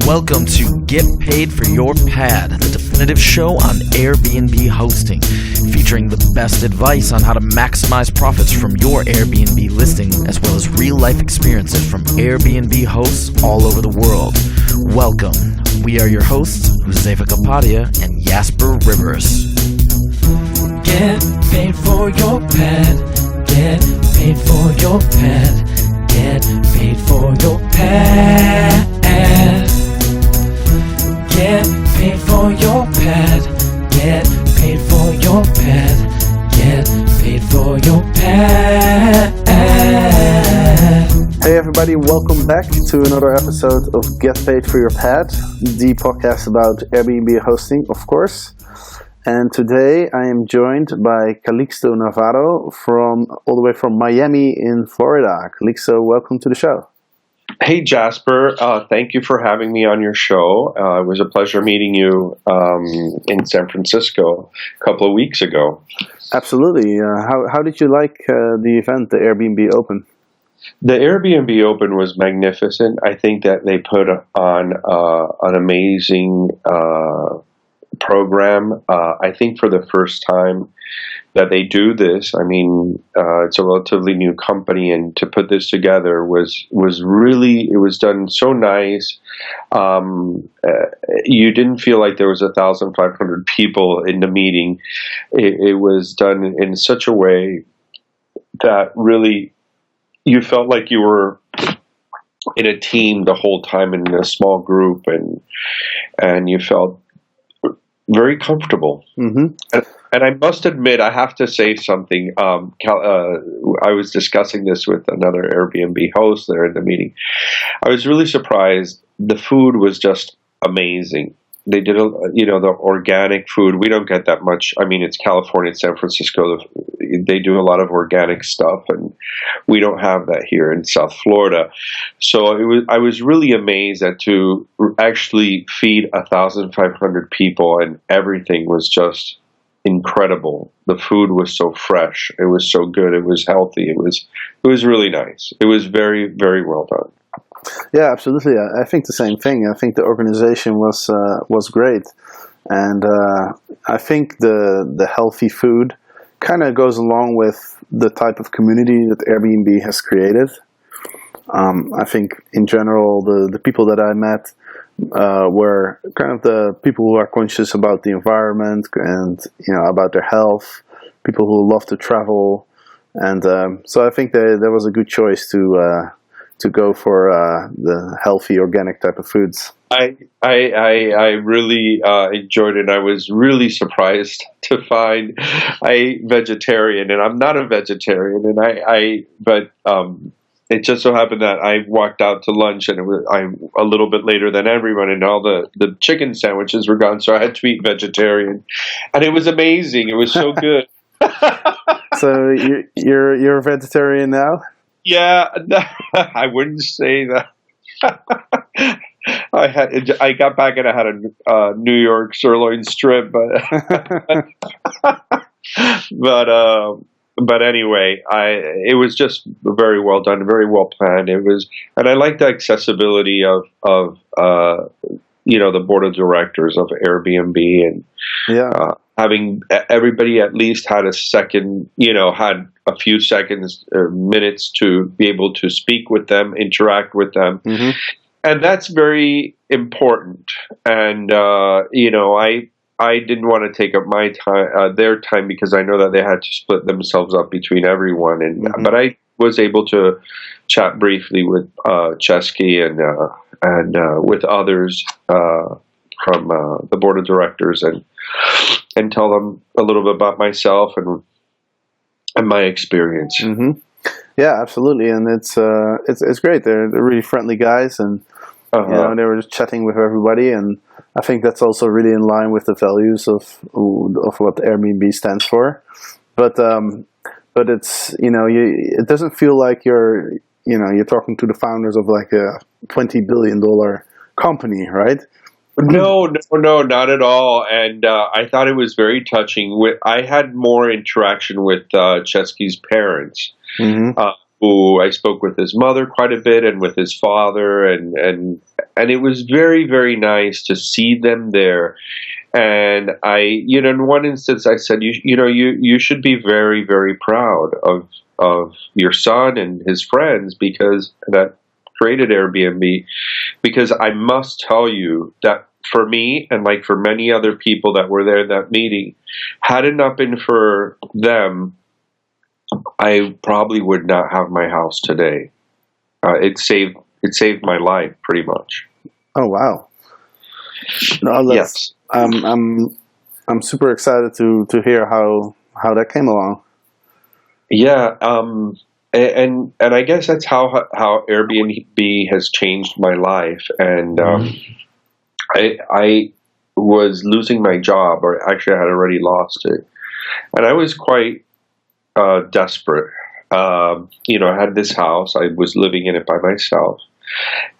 Welcome to Get Paid for Your Pad, the definitive show on Airbnb hosting, featuring the best advice on how to maximize profits from your Airbnb listing, as well as real-life experiences from Airbnb hosts all over the world. Welcome. We are your hosts, Josefa Kapadia and Jasper Rivers. Get paid for your pad. Get paid for your pad. Get paid for your pad. Get paid for your pad. Get paid for your pad. Get paid for your pad. Hey everybody, welcome back to another episode of Get Paid for Your Pad, the podcast about Airbnb hosting, of course. And today I am joined by Calixto Navarro all the way from Miami in Florida. Calixto, welcome to the show. Hey Jasper, thank you for having me on your show. It was a pleasure meeting you in San Francisco a couple of weeks ago. Absolutely. How did you like the event, the Airbnb Open? The Airbnb Open was magnificent. I think that they put on an amazing program. I think for the first time that they do this, I mean, it's a relatively new company, and to put this together was really, it was done so nice. You didn't feel like there was 1,500 people in the meeting. It was done in such a way that really you felt like you were in a team the whole time, in a small group, and you felt very comfortable. Mm-hmm. And I must admit, I have to say something. I was discussing this with another Airbnb host there in the meeting. I was really surprised. The food was just amazing. They did, the organic food. We don't get that much. I mean, it's California, San Francisco. They do a lot of organic stuff, and we don't have that here in South Florida. So I was really amazed to actually feed 1,500 people, and everything was just incredible. The food was so fresh. It was so good. It was healthy. It was really nice. It was very, very well done. Yeah, absolutely. I think the same thing. I think the organization was great, and I think the healthy food kind of goes along with the type of community that Airbnb has created. I think in general, the people that I met were kind of the people who are conscious about the environment and about their health. People who love to travel, and so I think there was a good choice to go for the healthy, organic type of foods. I really enjoyed it. I was really surprised to find a vegetarian, and I'm not a vegetarian, and but it just so happened that I walked out to lunch, and I'm a little bit later than everyone, and all the chicken sandwiches were gone, so I had to eat vegetarian, and it was amazing. It was so good. So you're a vegetarian now? Yeah, I wouldn't say that. I got back and I had a New York sirloin strip, but anyway, it was just very well done, very well planned. And I like the accessibility of the board of directors of Airbnb, and having everybody at least had a second, had a few seconds or minutes to be able to speak with them, interact with them. Mm-hmm. And that's very important. And, I didn't want to take up my time, their time, because I know that they had to split themselves up between everyone. But I was able to chat briefly with Chesky and with others from the board of directors, and tell them a little bit about myself and my experience. Mm-hmm. Yeah, absolutely, and it's great. They're really friendly guys, and they were just chatting with everybody, and I think that's also really in line with the values of what Airbnb stands for. But it's it doesn't feel like you're talking to the founders of like a $20 billion company, right? No, not at all. And I thought it was very touching. I had more interaction with Chesky's parents, who I spoke with his mother quite a bit, and with his father, and and it was very, very nice to see them there. And in one instance, I said, you should be very, very proud of your son and his friends because that created Airbnb. Because I must tell you that for me and like for many other people that were there at that meeting, had it not been for them, I probably would not have my house today. It saved my life pretty much. Oh wow! No, yes, I'm super excited to hear how that came along. Yeah, and I guess that's how Airbnb has changed my life. And I was losing my job, or actually I had already lost it, and I was quite desperate. I had this house. I was living in it by myself,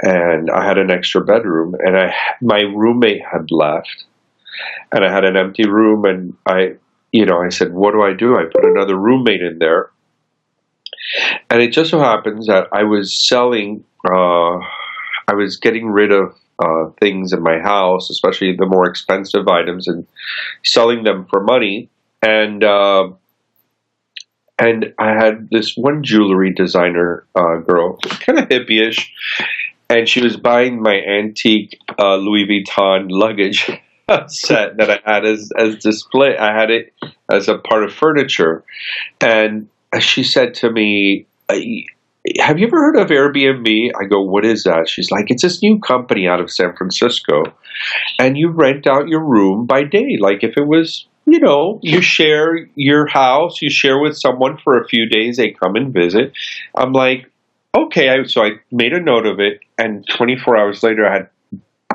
and I had an extra bedroom, and my roommate had left, and I had an empty room, and I said, what do? I put another roommate in there, and it just so happens that I was selling. I was getting rid of things in my house, especially the more expensive items, and selling them for money, and I had this one jewelry designer girl, kind of hippie-ish, and she was buying my antique Louis Vuitton luggage set that I had as display. I had it as a part of furniture, and she said to me, have you ever heard of Airbnb? I go, what is that? She's like, it's this new company out of San Francisco, and you rent out your room by day, like if it was, you share your house, you share with someone for a few days, they come and visit. I'm like, okay. So I made a note of it, and 24 hours later, I had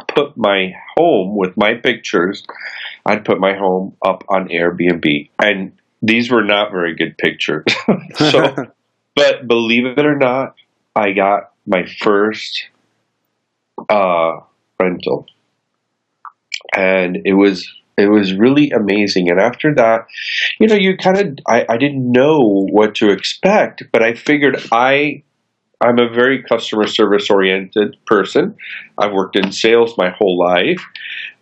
put my home with my pictures. I'd put my home up on Airbnb, and these were not very good pictures. But believe it or not, I got my first rental, and it was really amazing. And after that, I didn't know what to expect, but I figured I'm a very customer service oriented person. I've worked in sales my whole life.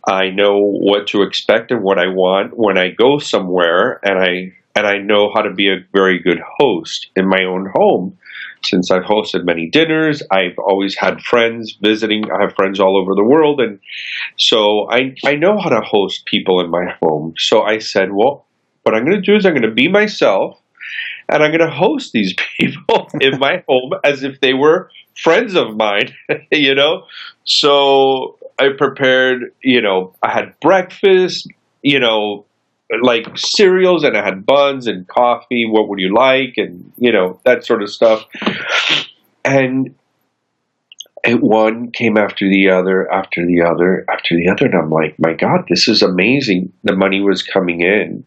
I know what to expect and what I want when I go somewhere, and I know how to be a very good host in my own home. Since I've hosted many dinners, I've always had friends visiting. I have friends all over the world, and so I know how to host people in my home. So I said, well, what I'm going to do is I'm going to be myself, and I'm going to host these people in my home as if they were friends of mine, So I prepared, I had breakfast, like cereals, and I had buns and coffee. What would you like? And, that sort of stuff. And one came after the other, after the other, after the other. And I'm like, my God, this is amazing. The money was coming in.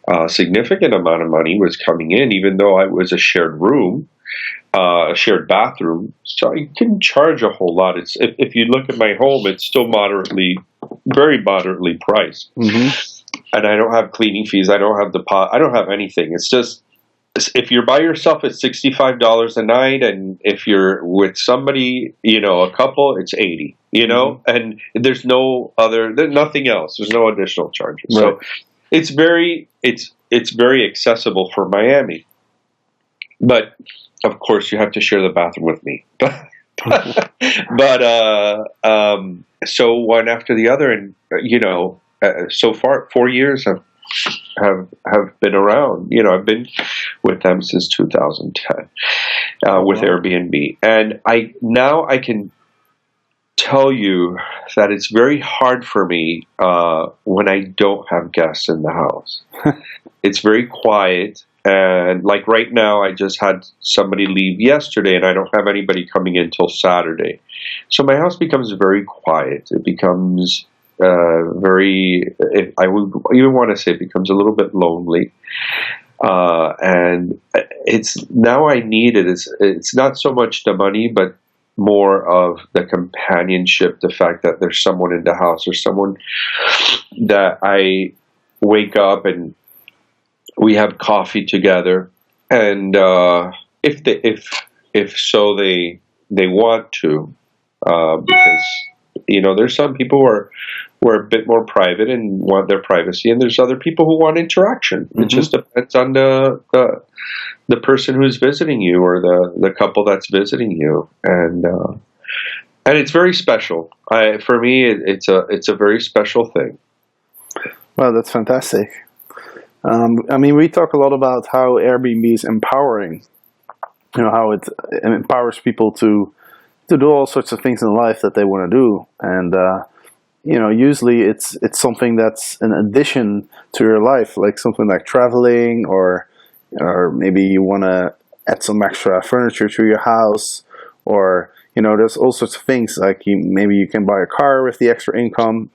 A significant amount of money was coming in, even though I was a shared room, a shared bathroom. So I couldn't charge a whole lot. If you look at my home, it's still very moderately priced. Mm-hmm. And I don't have cleaning fees. I don't have I don't have anything. It's just, if you're by yourself, it's $65 a night. And if you're with somebody, a couple, it's $80, mm-hmm. And there's nothing else. There's no additional charges. Right. So it's very accessible for Miami. But of course you have to share the bathroom with me. So one after the other, and, so far, 4 years have been around. I've been with them since 2010 with Airbnb, and I can tell you that it's very hard for me when I don't have guests in the house. It's very quiet, and like right now, I just had somebody leave yesterday, and I don't have anybody coming in till Saturday. So my house becomes very quiet. It becomes I would even want to say it becomes a little bit lonely. And it's now I need it. It's not so much the money, but more of the companionship, the fact that there's someone in the house, or someone that I wake up and we have coffee together. And if they want to, because there's some people who are a bit more private and want their privacy, and there's other people who want interaction. It just depends on the person who's visiting you, or the couple that's visiting you, and it's very special. For me, it's a very special thing. Well, that's fantastic. I mean, we talk a lot about how Airbnb is empowering. How it empowers people to do all sorts of things in life that they want to do, and usually it's something that's an addition to your life, like something like traveling, or maybe you want to add some extra furniture to your house, or there's all sorts of things, like maybe you can buy a car with the extra income.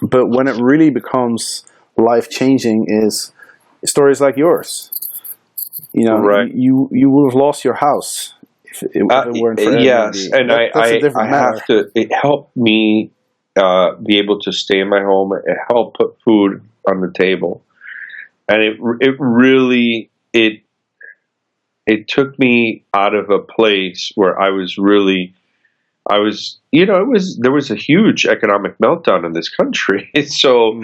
But when it really becomes life-changing is stories like yours. Right. You would have lost your house if it weren't for Airbnb. Yes, and I have to. It helped me be able to stay in my home. It helped put food on the table, and it really took me out of a place where there was a huge economic meltdown in this country. So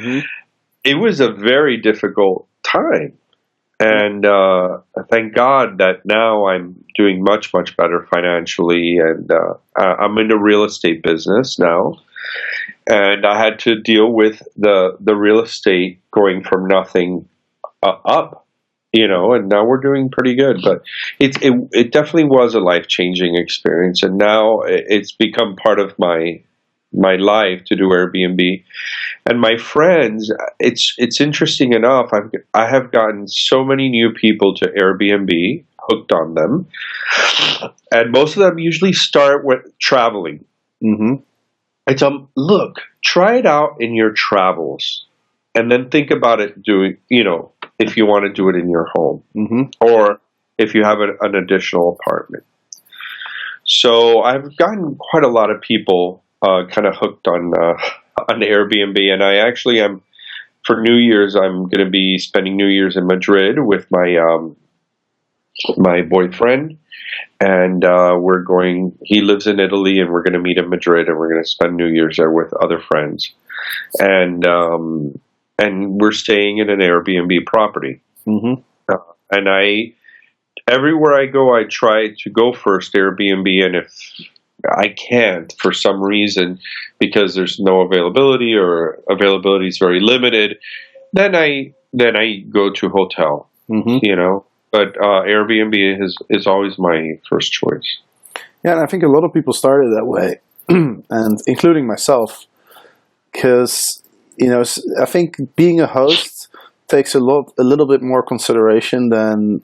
it was a very difficult time. And thank God that now I'm doing much, much better financially, and I'm in the real estate business now. And I had to deal with the real estate going from nothing up, and now we're doing pretty good. But it definitely was a life-changing experience, and now it's become part of my life to do Airbnb. And my friends, it's interesting enough, I have gotten so many new people to Airbnb, hooked on them, and most of them usually start with traveling. It's look, try it out in your travels, and then think about it doing, if you want to do it in your home, or if you have an additional apartment. So I've gotten quite a lot of people kind of hooked on Airbnb, and I actually am, for New Year's, I'm going to be spending New Year's in Madrid with my boyfriend, and he lives in Italy, and we're going to meet in Madrid, and we're going to spend New Year's there with other friends, and we're staying in an Airbnb property, and everywhere I go, I try to go first Airbnb, and if I can't for some reason, because there's no availability, or availability is very limited, then I go to hotel, But Airbnb is always my first choice. Yeah, and I think a lot of people started that way, and including myself, because I think being a host takes a little bit more consideration than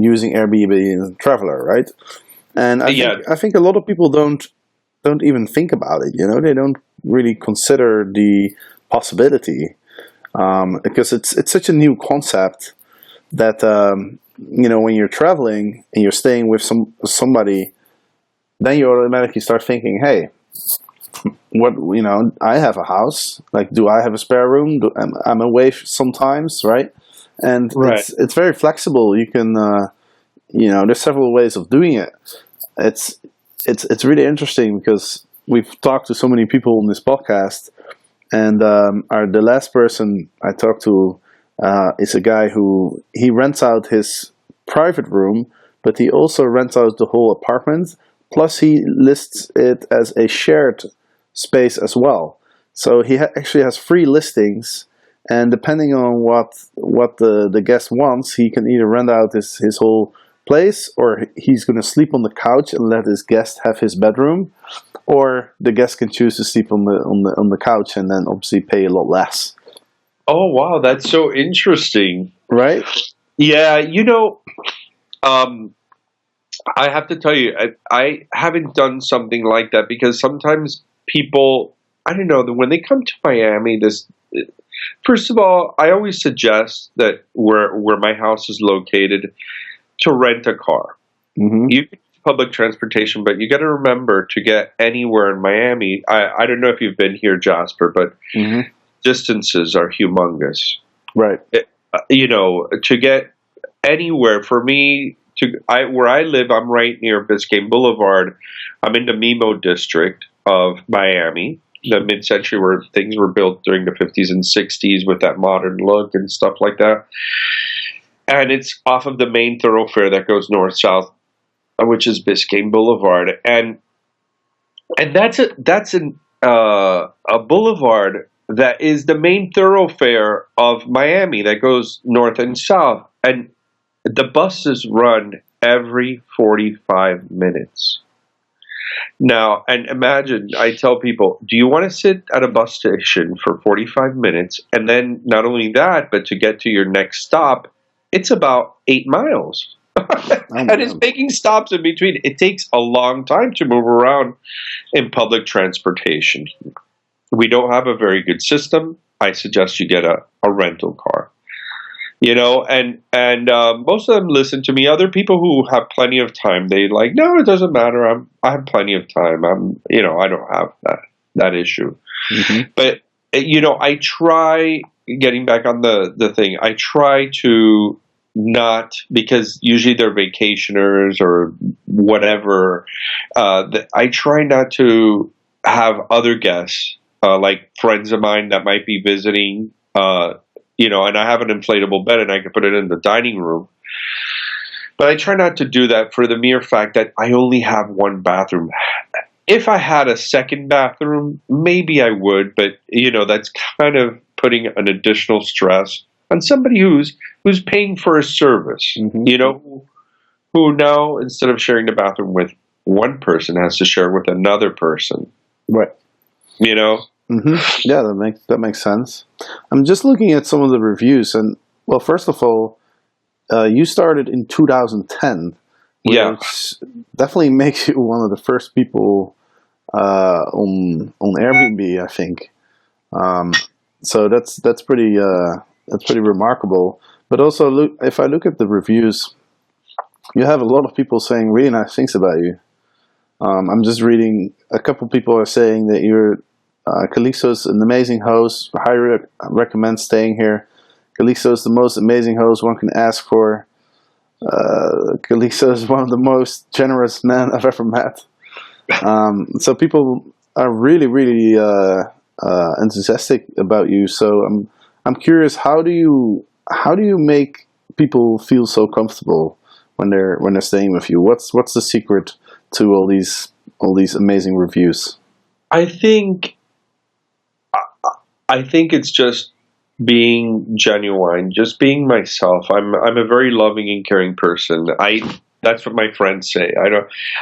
using Airbnb as a traveler, right? And I think a lot of people don't even think about it. They don't really consider the possibility, because it's such a new concept that when you're traveling and you're staying with somebody, then you automatically start thinking, hey, what I have a house. Like, do I have a spare room? I'm away sometimes, right? And it's very flexible. You can. There's several ways of doing it. It's really interesting because we've talked to so many people on this podcast, and the last person I talked to is a guy who he rents out his private room, but he also rents out the whole apartment. Plus, he lists it as a shared space as well. So he actually has 3 listings. And depending on what the guest wants, he can either rent out his whole place, or he's going to sleep on the couch and let his guest have his bedroom, or the guest can choose to sleep on the couch and then obviously pay a lot less. Oh wow, that's so interesting, right? Yeah, I have to tell you, I haven't done something like that, because sometimes people, I don't know, when they come to Miami, first of all, I always suggest that where my house is located, to rent a car. You can use public transportation, but you got to remember, to get anywhere in Miami, I don't know if you've been here, Jasper, but distances are humongous. Right. To get anywhere, for me, where I live, I'm right near Biscayne Boulevard. I'm in the Mimo district of Miami. the mid-century where things were built during the 50s and 60s with that modern look and stuff like that. And it's off of the main thoroughfare that goes north-south, which is Biscayne Boulevard. And that's a boulevard that is the main thoroughfare of Miami that goes north and south. And the buses run every 45 minutes. Now, and imagine, I tell people, do you want to sit at a bus station for 45 minutes? And then not only that, but to get to your next stop, it's about 8 miles. And it's making stops in between. It takes a long time to move around in public transportation. We don't have a very good system. I suggest you get a rental car. You know, and most of them listen to me. Other people who have plenty of time, they like, no, it doesn't matter. I have plenty of time. I don't have that issue. Mm-hmm. But I try, getting back on the thing, I try to not, because usually they're vacationers or whatever. I try not to have other guests, like friends of mine that might be visiting. And I have an inflatable bed and I can put it in the dining room. But I try not to do that for the mere fact that I only have one bathroom. If I had a second bathroom, maybe I would, but that's kind of putting an additional stress on somebody who's paying for a service, mm-hmm. Who now, instead of sharing the bathroom with one person, has to share with another person. Right. Mm-hmm. Yeah, that makes sense. I'm just looking at some of the reviews, and well, first of all, you started in 2010, which definitely makes you one of the first people on Airbnb, I think. So that's pretty remarkable. But also, if I look at the reviews, you have a lot of people saying really nice things about you. I'm just reading. A couple people are saying that you're. Calixto is an amazing host. Highly recommend staying here. Calixto is the most amazing host one can ask for. Calixto is one of the most generous men I've ever met. So people are really, really enthusiastic about you. So I'm curious, how do you make people feel so comfortable when they're staying with you? What's the secret to all these amazing reviews? I think it's just being genuine, just being myself. I'm a very loving and caring person. That's what my friends say.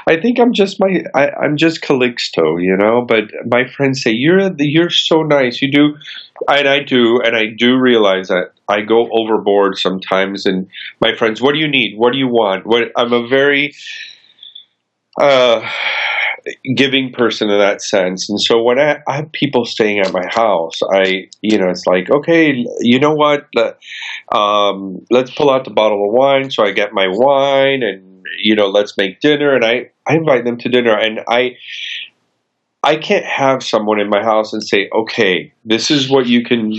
I think I'm just Calixto, but my friends say you're so nice. You do, and I do realize that I go overboard sometimes. And my friends, what do you need? What do you want? I'm a very giving person in that sense. And so when I have people staying at my house, it's like, okay, you know what? Let's pull out the bottle of wine. So I get my wine and, let's make dinner. And I invite them to dinner. And I can't have someone in my house and say, okay, this is what you can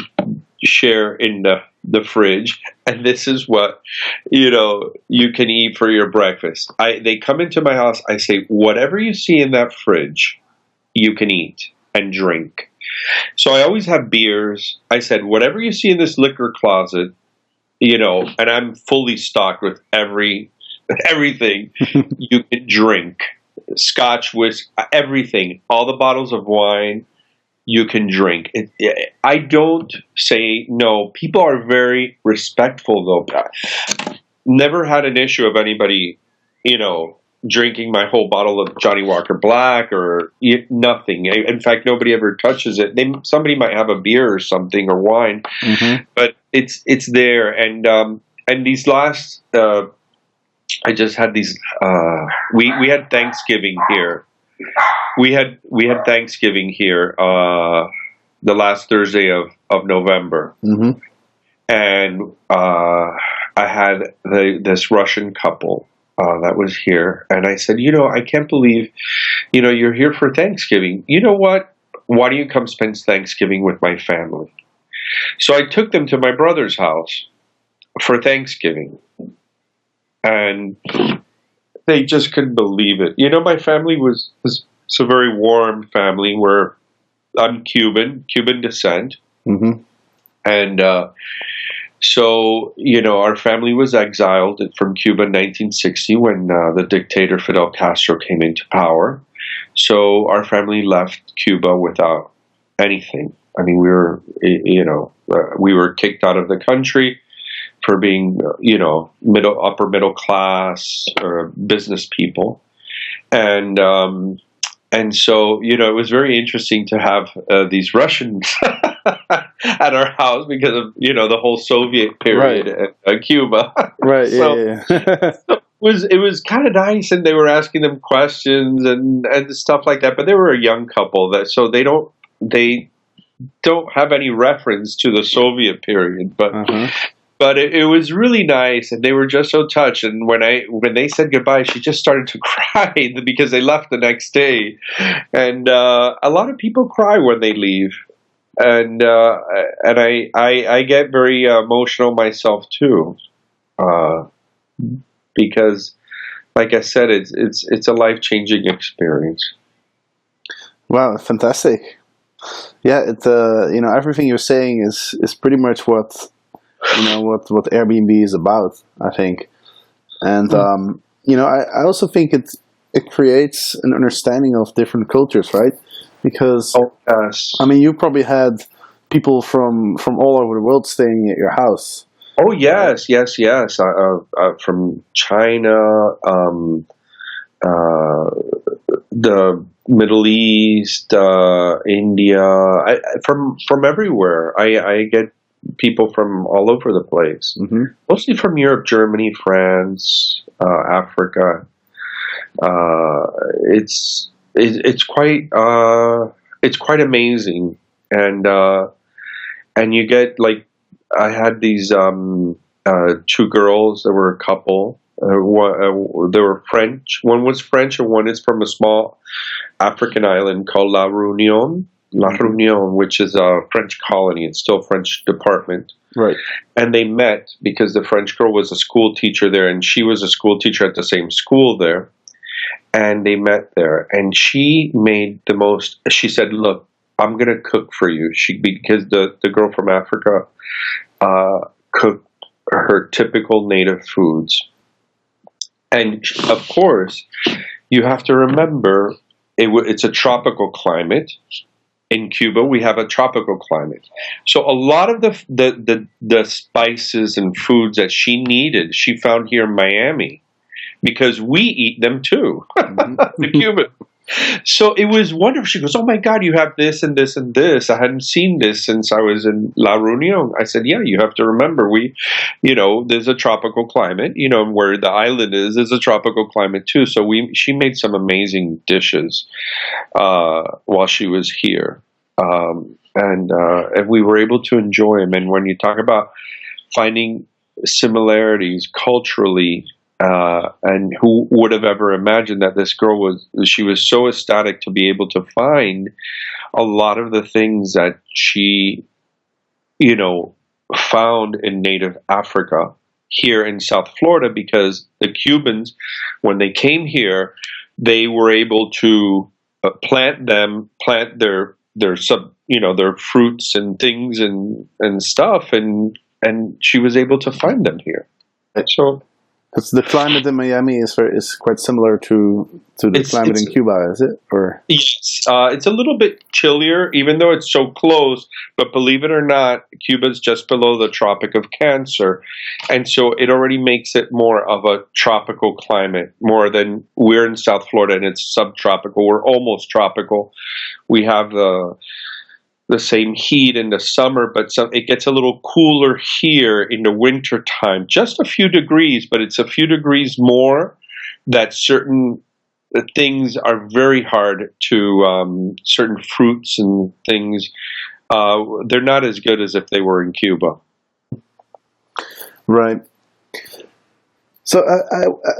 share in the fridge, and this is what you can eat for your breakfast. They come into my house, I say, whatever you see in that fridge, you can eat and drink. So I always have beers. I said, whatever you see in this liquor closet, and I'm fully stocked with everything you can drink. Scotch, whiskey, everything, all the bottles of wine you can drink. I don't say no. People are very respectful, though. Never had an issue of anybody, drinking my whole bottle of Johnny Walker Black or nothing. In fact, nobody ever touches it. Somebody might have a beer or something or wine, mm-hmm. but it's there. And these last, I just had these. We had Thanksgiving here. We had Thanksgiving here the last Thursday of November, mm-hmm. and I had this Russian couple that was here, and I said, I can't believe, you're here for Thanksgiving. You know what? Why don't you come spend Thanksgiving with my family? So I took them to my brother's house for Thanksgiving, and they just couldn't believe it. My family was a very warm family where I'm Cuban descent, Mm-hmm. and so our family was exiled from Cuba in 1960 when the dictator Fidel Castro came into power. So our family left Cuba without anything. I mean, we were kicked out of the country for being, upper middle class or business people, and so it was very interesting to have these Russians at our house because of the whole Soviet period at Cuba. Right. So, Yeah. it was kind of nice, and they were asking them questions and stuff like that. But they were a young couple, so they don't have any reference to the Soviet period. But but it was really nice, and they were just so touched. And when they said goodbye, she just started to cry because they left the next day. And a lot of people cry when they leave, and I get very emotional myself too. Because, like I said, it's a life-changing experience. Wow, fantastic! Yeah, everything you're saying is pretty much what Airbnb is about, I think, and I also think it creates an understanding of different cultures, right? Because yes. I mean, you probably had people from all over the world staying at your house. Oh yes. From China, the Middle East, India, from everywhere. I get people from all over the place, mostly from Europe, Germany, France, Africa. It's quite amazing, and you get like. I had these two girls that were a couple. They were French. One was French, and one is from a small African island called La Réunion, which is a French colony. It's still a French department. Right. And they met because the French girl was a school teacher there, and she was a school teacher at the same school there. And they met there, and she made the most. She said, "Look, I'm going to cook for you." Because the girl from Africa cooked her typical native foods. And of course, you have to remember it's a tropical climate. In Cuba, we have a tropical climate. So a lot of the spices and foods that she needed, she found here in Miami, because we eat them too, the Cuban. So it was wonderful. She goes, "Oh my God, you have this and this and this. I hadn't seen this since I was in La Réunion." I said, "Yeah, you have to remember, there's a tropical climate, where the island is a tropical climate too." So she made some amazing dishes while she was here. And we were able to enjoy them. And when you talk about finding similarities culturally, and who would have ever imagined that this girl was so ecstatic to be able to find a lot of the things that she, found in native Africa here in South Florida, because the Cubans, when they came here, they were able to plant their their fruits and things and stuff, and she was able to find them here. So. Because the climate in Miami is quite similar to the climate in Cuba, is it? Or yes, it's a little bit chillier, even though it's so close. But believe it or not, Cuba's just below the Tropic of Cancer, and so it already makes it more of a tropical climate, more than we're in South Florida, and it's subtropical. We're almost tropical. We have the same heat in the summer, but it gets a little cooler here in the winter time, just a few degrees, but it's a few degrees more that certain things are very hard to, certain fruits and things, they're not as good as if they were in Cuba. Right. So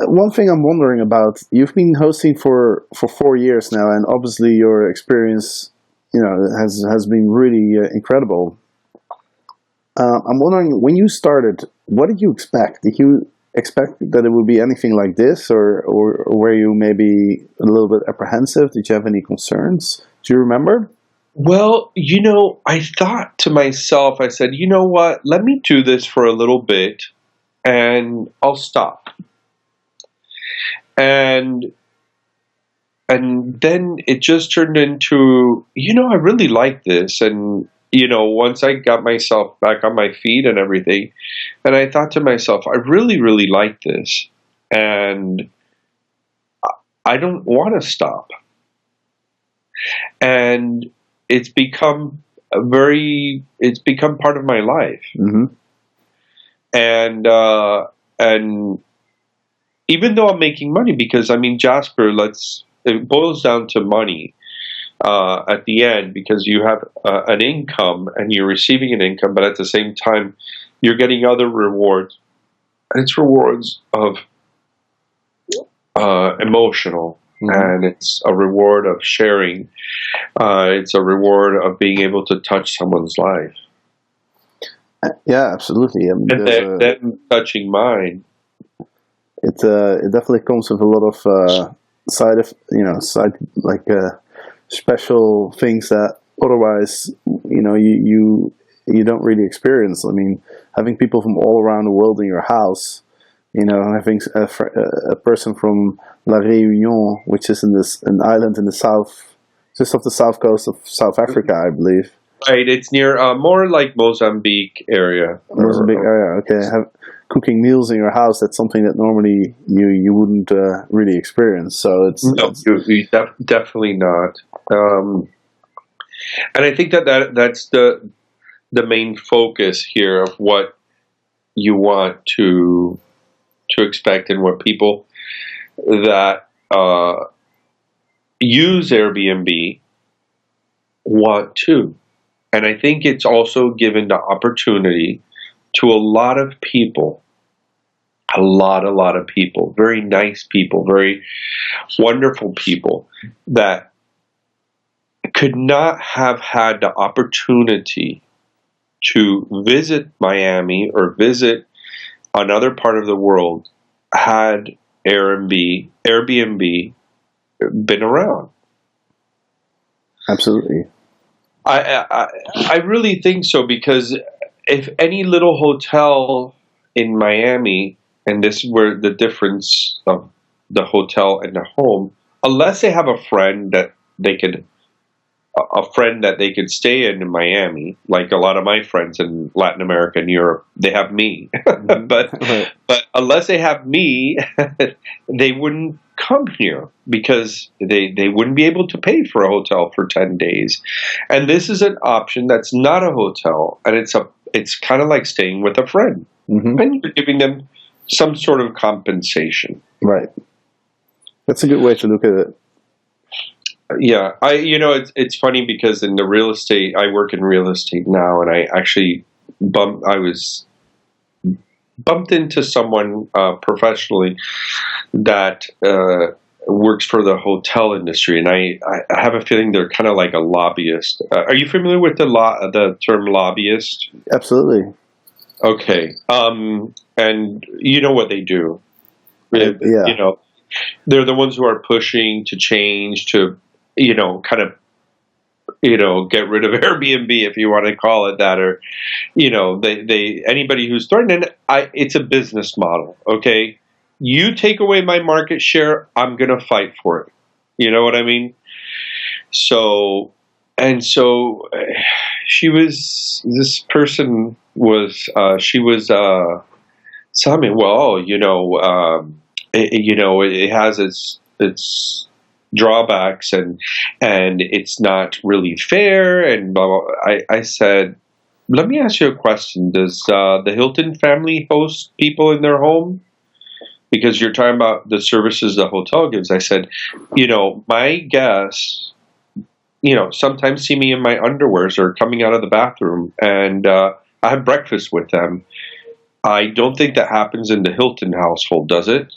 one thing I'm wondering about, you've been hosting for 4 years now, and obviously your experience has been really incredible. I'm wondering, when you started, what did you expect? Did you expect that it would be anything like this, or were you maybe a little bit apprehensive? Did you have any concerns? Do you remember? Well, I thought to myself, I said, you know what? Let me do this for a little bit and I'll stop. And then it just turned into, I really like this. And, once I got myself back on my feet and everything, and I thought to myself, I really, really like this. And I don't want to stop. And it's become part of my life. Mm-hmm. And even though I'm making money, because Jasper, it boils down to money at the end, because you have an income and you're receiving an income, but at the same time you're getting other rewards, and it's rewards of emotional. Mm-hmm. And it's a reward of sharing. It's a reward of being able to touch someone's life. Yeah, absolutely. And then touching mine. It definitely comes with a lot of special things that otherwise you don't really experience. Having people from all around the world in your house. Having a person from La Réunion, which is an island in the south, just off the south coast of South Africa, I believe. Right, it's near more like Mozambique area. Mozambique area, okay. Cooking meals in your house, that's something that normally you wouldn't really experience. So it's definitely not. And I think that's the main focus here of what you want to expect, and what people that use Airbnb want to. And I think it's also given the opportunity to a lot of people, a lot of people, very nice people, very wonderful people that could not have had the opportunity to visit Miami or visit another part of the world had Airbnb been around. Absolutely. I really think so, because if any little hotel in Miami, and this is where the difference of the hotel and the home, unless they have a friend that they could stay in Miami, like a lot of my friends in Latin America and Europe, they have me. but unless they have me, they wouldn't come here, because they wouldn't be able to pay for a hotel for 10 days. And this is an option that's not a hotel, and it's kind of like staying with a friend. Mm-hmm. And you're giving them some sort of compensation. Right. That's a good way to look at it. Yeah, it's funny, because in the real estate, I work in real estate now, and I actually was bumped into someone professionally that works for the hotel industry, and I have a feeling they're kind of like a lobbyist. Are you familiar with the term lobbyist? Absolutely. Okay, and you know what they do? Yeah. They're the ones who are pushing to change, to kind of, get rid of Airbnb, if you want to call it that, or, they anybody who's threatened, it's a business model. Okay. You take away my market share, I'm going to fight for it. You know what I mean? So this person was, she was, telling me, well, it has its drawbacks, and it's not really fair, and blah, blah. I said, let me ask you a question. Does the Hilton family host people in their home? Because you're talking about the services the hotel gives. I said, my guests, sometimes see me in my underwears or coming out of the bathroom, and I have breakfast with them. I don't think that happens in the Hilton household, does it?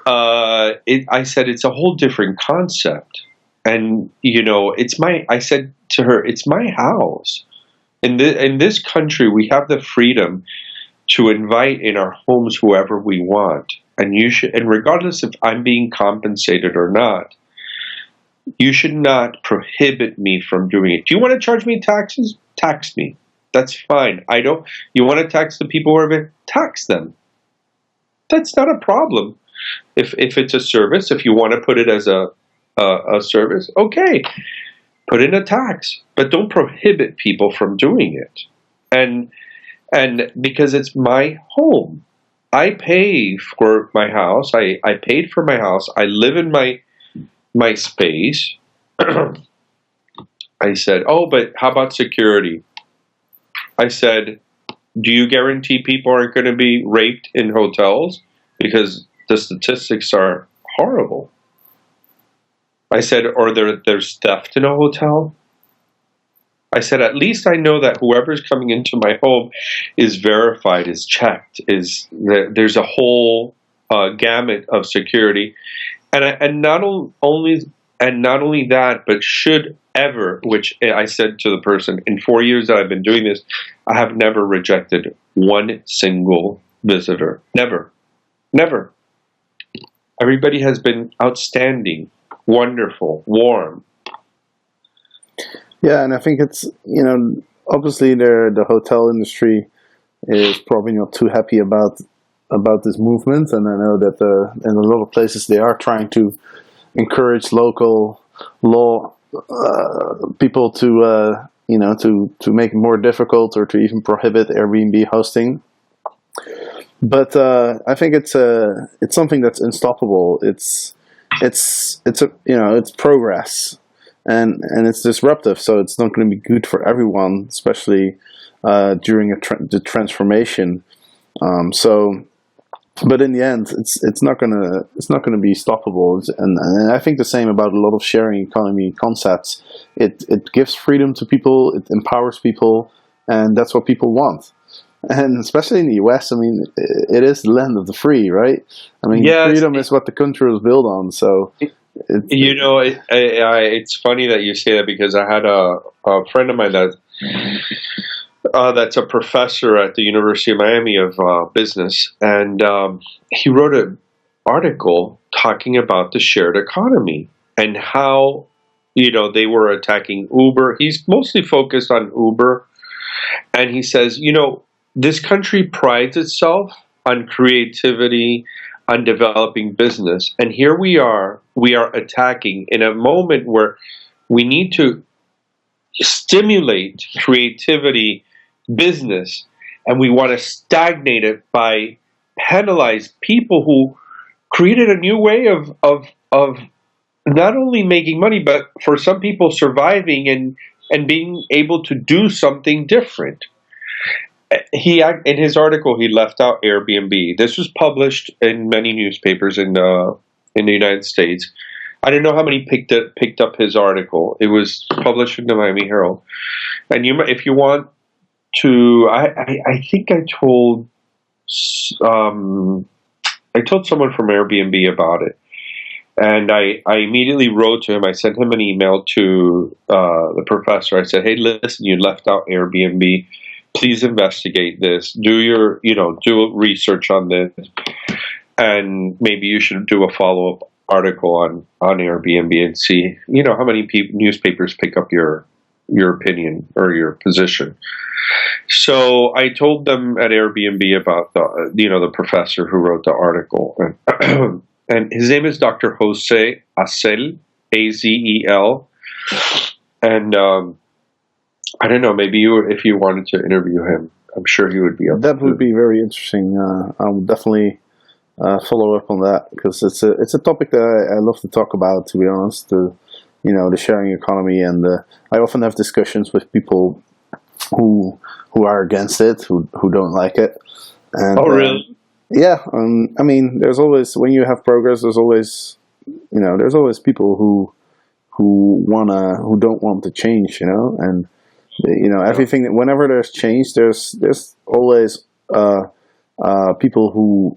I said, it's a whole different concept. And, I said to her, it's my house. In this country, we have the freedom to invite in our homes whoever we want. And regardless if I'm being compensated or not, You should not prohibit me from doing it. Do you want to charge me taxes? Tax me. That's fine. I don't. You want to tax the people who are there? Tax them. That's not a problem. If it's a service, if you want to put it as a service, okay, put in a tax, but don't prohibit people from doing it. And because it's my home, I pay for my house. I paid for my house. I live in my space. I said, oh, but how about security? I said, do you guarantee people aren't going to be raped in hotels? Because the statistics are horrible. I said, or there's theft in a hotel. I said, at least I know that whoever's coming into my home is verified, is checked, there's a whole gamut of security, and not only that, but should ever, which I said to the person, in 4 years that I've been doing this, I have never rejected one single visitor. Never. Everybody has been outstanding, wonderful, warm. Yeah, and I think it's, obviously the hotel industry is probably not too happy about this movement, and I know that in a lot of places they are trying to encourage local law people to make it more difficult or to even prohibit Airbnb hosting. But I think it's something that's unstoppable. It's progress, and it's disruptive. So it's not going to be good for everyone, especially during the transformation. But in the end, it's not gonna be stoppable. And I think the same about a lot of sharing economy concepts. It gives freedom to people. It empowers people, and that's what people want. And especially in the US, I mean, it is the land of the free, right? I mean, freedom is what the country was built on. So, it's funny that you say that, because I had a friend of mine that's a professor at the University of Miami of business, and he wrote an article talking about the shared economy and how they were attacking Uber. He's mostly focused on Uber, and he says, this country prides itself on creativity, on developing business. And here we are attacking in a moment where we need to stimulate creativity, business, and we want to stagnate it by penalize people who created a new way of not only making money, but for some people surviving and being able to do something different. In his article, he left out Airbnb. This was published in many newspapers in the United States. I don't know how many picked up his article. It was published in the Miami Herald. And if you want to, I think I told someone from Airbnb about it, and I immediately wrote to him. I sent him an email to the professor. I said, "Hey, listen, you left out Airbnb. Please investigate this. Do research on this, and maybe you should do a follow-up article on Airbnb and see, how many newspapers pick up your opinion or your position." So I told them at Airbnb about the professor who wrote the article, and his name is Dr. Jose Azel, Azel, and I don't know, maybe if you wanted to interview him, I'm sure he would be up. That would be very interesting. I would definitely follow up on that, because it's a topic that I love to talk about, to be honest. The sharing economy, and I often have discussions with people who are against it, who don't like it. And, oh, really? Yeah. I mean, there's always, when you have progress, there's always people who don't want to change, and everything. Whenever there's change, there's always people who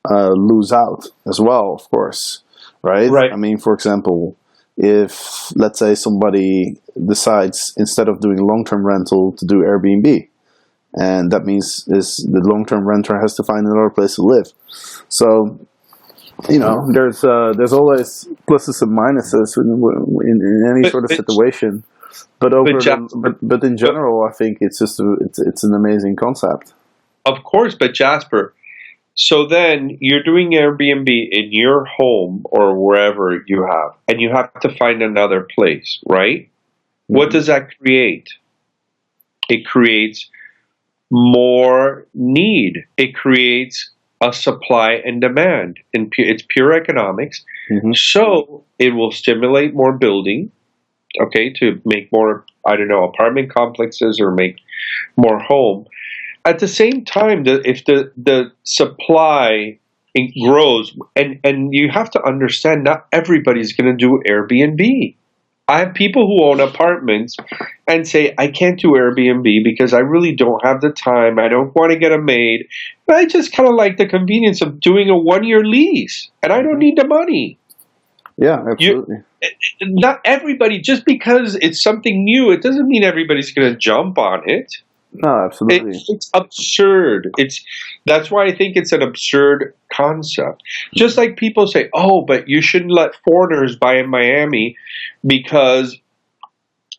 lose out as well, of course, right? Right. I mean, for example, if, let's say, somebody decides, instead of doing long-term rental, to do Airbnb, and that means the long-term renter has to find another place to live. So there's always pluses and minuses in any sort of situation. But but in general, I think it's just it's an amazing concept. Of course, but Jasper, so then you're doing Airbnb in your home or wherever you have, and you have to find another place, right? Mm-hmm. What does that create? It creates more need. It creates a supply and demand. It's pure economics. Mm-hmm. So it will stimulate more building, okay, to make more, apartment complexes or make more home. At the same time, if the supply grows, and you have to understand, not everybody's going to do Airbnb. I have people who own apartments and say, I can't do Airbnb because I really don't have the time. I don't want to get a maid. But I just kind of like the convenience of doing a 1-year lease, and I don't need the money. Yeah, absolutely. Not everybody, just because it's something new, it doesn't mean everybody's going to jump on it. No, absolutely. It's absurd. That's why I think it's an absurd concept. Just like people say, oh, but you shouldn't let foreigners buy in Miami because,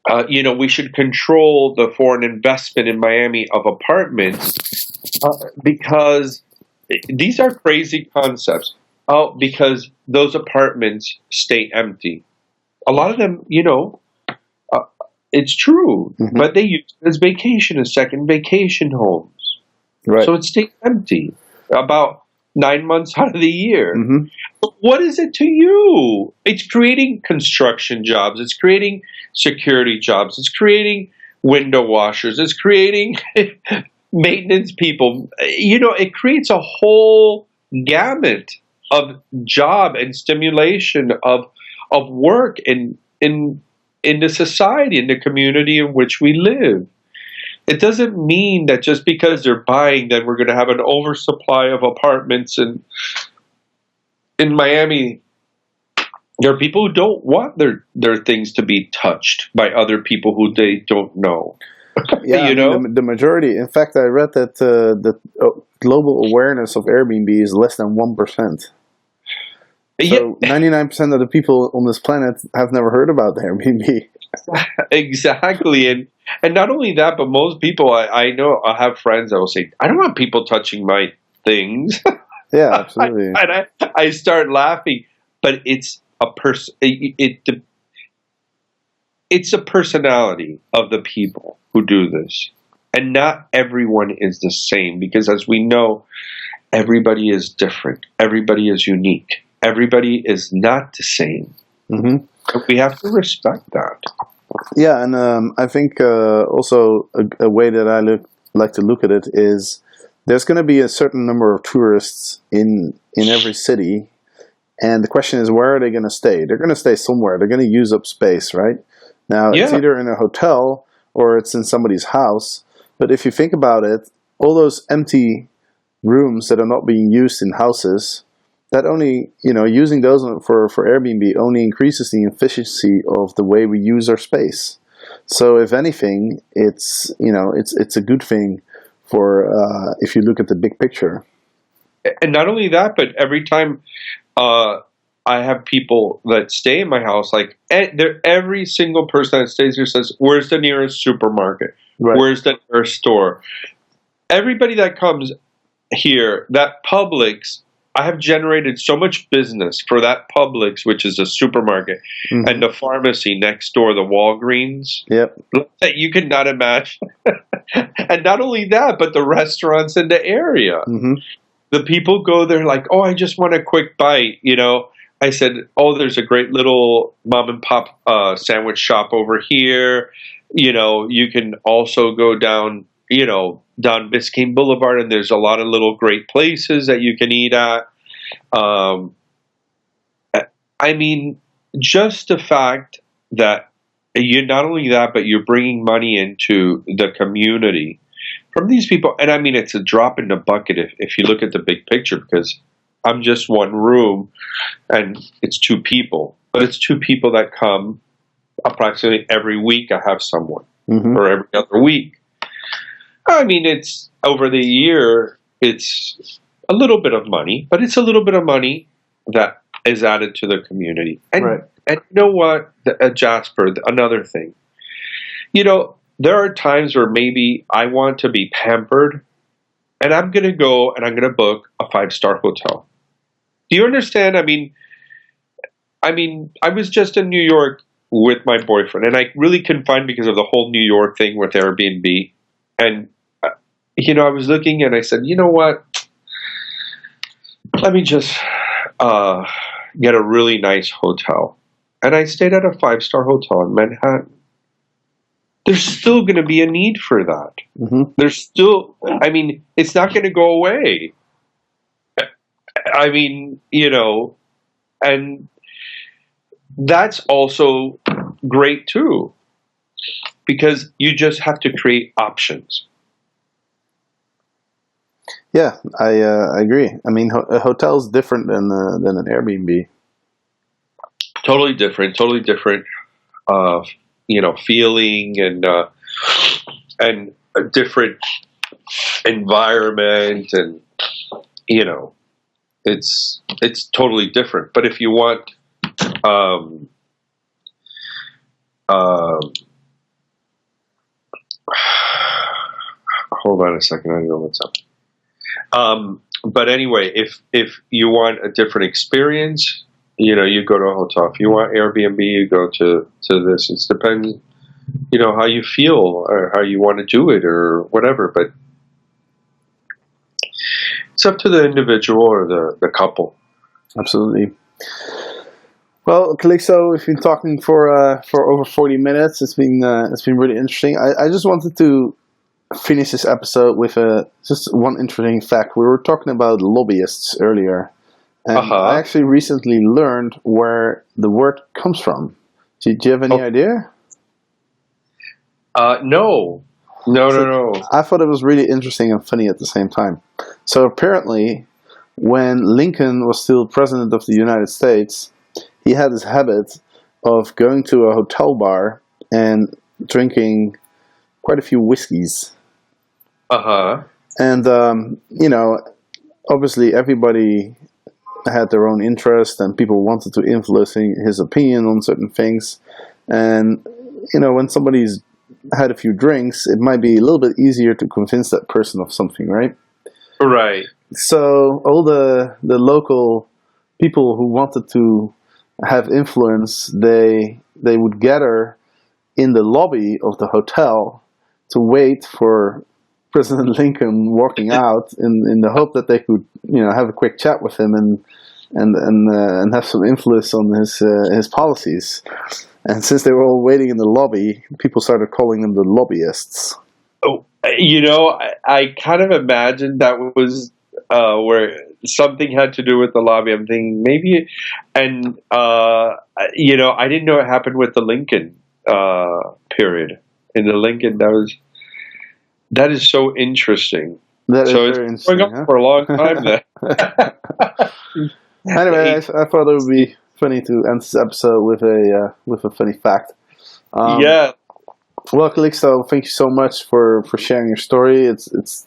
we should control the foreign investment in Miami of apartments because these are crazy concepts. Oh, because those apartments stay empty. A lot of them, it's true, mm-hmm. but they use it as second vacation homes. Right. So it stays empty about 9 months out of the year. Mm-hmm. But what is it to you? It's creating construction jobs. It's creating security jobs. It's creating window washers. It's creating maintenance people. It creates a whole gamut of job and stimulation of work in the society, in the community in which we live. It doesn't mean that just because they're buying, that we're going to have an oversupply of apartments. And in Miami, there are people who don't want their things to be touched by other people who they don't know. Yeah, the majority. In fact, I read that the global awareness of Airbnb is less than 1%. So 99% of the people on this planet have never heard about Airbnb. Exactly. And not only that, but most people, I know, I have friends that will say, I don't want people touching my things. Yeah, absolutely. And I start laughing. But it's a it's a personality of the people who do this. And not everyone is the same, because as we know, everybody is different. Everybody is unique. Everybody is not the same. Mm-hmm. But we have to respect that. Yeah, and I think also a way that I like to look at it is there's going to be a certain number of tourists in every city, and the question is, where are they going to stay? They're going to stay somewhere. They're going to use up space, right? Now, It's either in a hotel or it's in somebody's house, but if you think about it, all those empty rooms that are not being used in houses, that only, using those for Airbnb only increases the efficiency of the way we use our space. So if anything, it's a good thing for if you look at the big picture. And not only that, but every time I have people that stay in my house, like every single person that stays here says, "Where's the nearest supermarket? Right. Where's the nearest store?" Everybody that comes here, that Publix. I have generated so much business for that Publix, which is a supermarket, mm-hmm. and the pharmacy next door, the Walgreens. Yep. That you could not imagine. And not only that, but the restaurants in the area. Mm-hmm. The people go there like, oh, I just want a quick bite. I said, oh, there's a great little mom and pop sandwich shop over here. You can also go down down Biscayne Boulevard, and there's a lot of little great places that you can eat at. Just the fact that you not only that, but you're bringing money into the community from these people. And it's a drop in the bucket if you look at the big picture, because I'm just one room and it's 2 people, but it's 2 people that come approximately every week. I have someone, mm-hmm. or every other week. It's over the year, it's a little bit of money, but it's a little bit of money that is added to the community. And, Right. and you know what, Jasper, another thing. There are times where maybe I want to be pampered, and I'm going to go and I'm going to book a 5-star hotel. Do you understand? I mean, I was just in New York with my boyfriend, and I really couldn't find because of the whole New York thing with Airbnb. And, I was looking and I said, you know what? Let me just get a really nice hotel. And I stayed at a 5-star hotel in Manhattan. There's still going to be a need for that. Mm-hmm. There's still, it's not going to go away. And that's also great too, because you just have to create options. Yeah, I agree. I mean, a hotel is different than an Airbnb. Totally different. Feeling and a different environment, and it's totally different. But if you want, hold on a second, I don't know what's up. But anyway, if you want a different experience, you go to a hotel. If you want Airbnb, you go to this. It depends, how you feel or how you want to do it or whatever. But it's up to the individual or the couple. Absolutely. Well, Calixto, we've been talking for over 40 minutes. It's been really interesting. I just wanted to finish this episode with just one interesting fact. We were talking about lobbyists earlier, and I actually recently learned where the word comes from. Do you have any idea? No. I thought it was really interesting and funny at the same time. So apparently, when Lincoln was still president of the United States, he had this habit of going to a hotel bar and drinking quite a few whiskeys. And, obviously everybody had their own interest and people wanted to influence his opinion on certain things. And, when somebody's had a few drinks, it might be a little bit easier to convince that person of something, right? Right. So all the local people who wanted to have influence, they would gather in the lobby of the hotel to wait for President Lincoln walking out in the hope that they could, have a quick chat with him and have some influence on his policies. And since they were all waiting in the lobby, people started calling them the lobbyists. Oh, I kind of imagined that was where something had to do with the lobby. I'm thinking maybe, and I didn't know it happened with the Lincoln period. In the Lincoln, that is so interesting. It's going on for a long time then. Anyway, I thought it would be funny to end this episode with a funny fact. Yeah. Well, Calixto, thank you so much for sharing your story. It's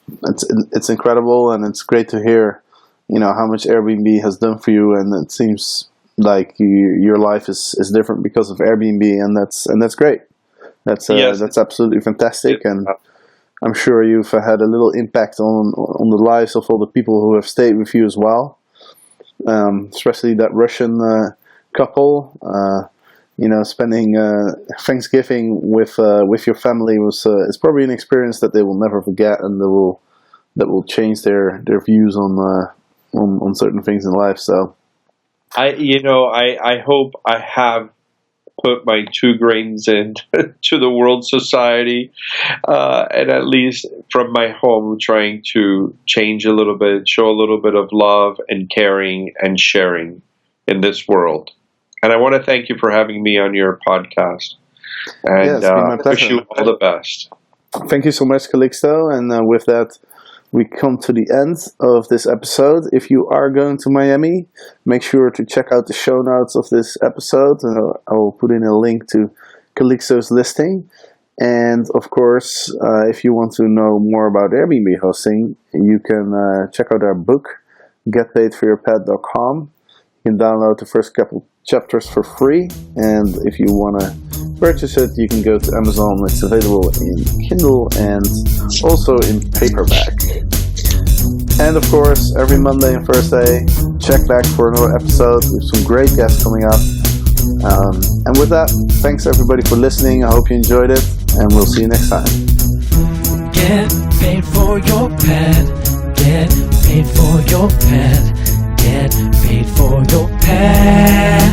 incredible, and it's great to hear, how much Airbnb has done for you. And it seems like your life is different because of Airbnb, and that's great. That's absolutely fantastic, and I'm sure you've had a little impact on the lives of all the people who have stayed with you as well. Especially that Russian couple. Spending Thanksgiving with your family is probably an experience that they will never forget, and that will change their views on certain things in life. So, I hope I have put my 2 grains in to the world society, and at least from my home, trying to change a little bit, show a little bit of love and caring and sharing in this world. And I want to thank you for having me on your podcast. And I wish you all the best. Thank you so much, Calixto. And with that, we come to the end of this episode. If you are going to Miami, make sure to check out the show notes of this episode. I will put in a link to Calixto's listing. And of course, if you want to know more about Airbnb hosting, you can check out our book, getpaidforyourpet.com. You can download the first couple chapters for free, and if you want to purchase it, you can go to Amazon. It's available in Kindle and also in paperback. And of course, every Monday and Thursday, check back for another episode with some great guests coming up. And with that, thanks everybody for listening. I hope you enjoyed it, and we'll see you next time. Get paid for your pet. Get paid for your pet. Get paid for your pet.